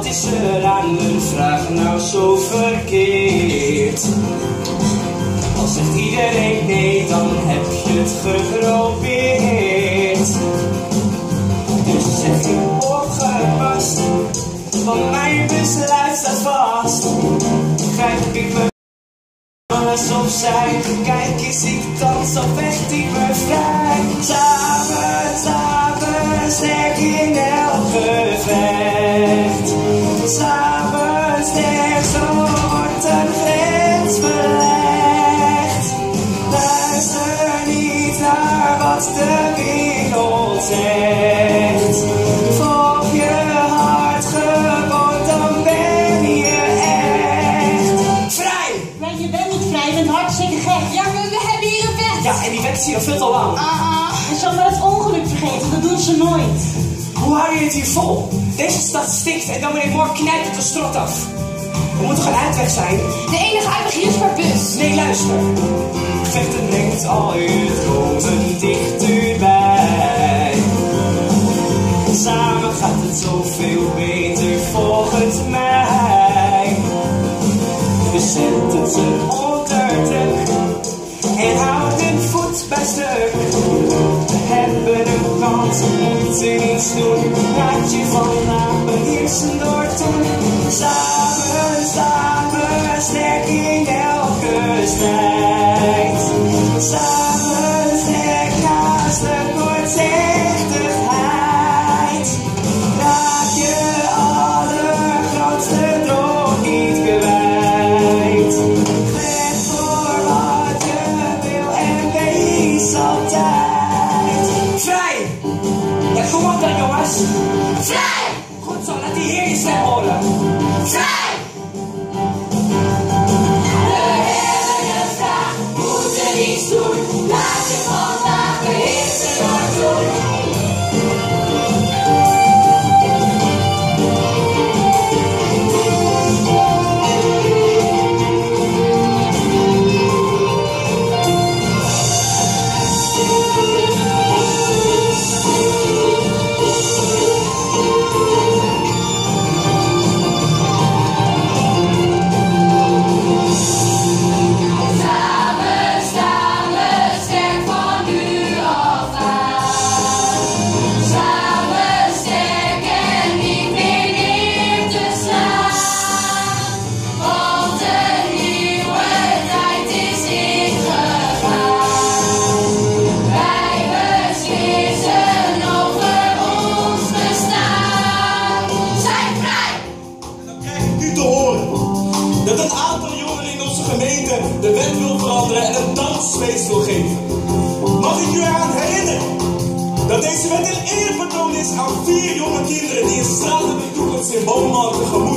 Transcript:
is er aan mijn vraag nou zo verkeerd? Al zegt iedereen nee, dan heb je het geprobeerd. Dus zet u opgepast, want mijn besluit staat vast. Grijp ik me alles opzij, kijk eens ik dans, al vecht ik me vrij. Samen, samen, sterk in elk gevecht. Samen sterk, zo wordt een grens belegd. Luister niet naar wat de wereld zegt. Volg je hartgebod, dan ben je echt vrij. Nee, je bent niet vrij, je bent hartstikke gek. Ja, maar we hebben hier een wet. Ja, en die wet is hier al veel te lang. En zo maar het ongeluk vergeten, dat doen ze nooit. Hoe hou je het hier vol? Deze stad stikt en dan meneer Moore knijpt het de strot af. Er moet toch een uitweg zijn? De enige uitweg hier is per bus. Nee, luister. Vechten brengt al je dromen dichterbij. Samen gaat het zoveel beter volgens mij. We zetten ze onder druk en houden voet bij stuk. We hebben een kans, we moeten iets doen. Laat je vandaag beheersen door toen. Samen, samen, sterk in elke strijd. Samen, sterk naast de kortzichtigheid. Raak je allergrootste droom niet kwijt. Red voor wat je wil en wees altijd vrij. Ja, kom op dan jongens. Vrij! Goed zo, laat die heer je stem horen. Vrij! We hebben een vraag, moeten niets doen. Laat je vandaag beheersen door toen. Dat een aantal jongeren in onze gemeente de wet wil veranderen en een dansfeest wil geven. Mag ik u eraan herinneren dat deze wet een eerbetoon is aan 4 jonge kinderen die in straat hebben toe het symboolmarkt tegemoet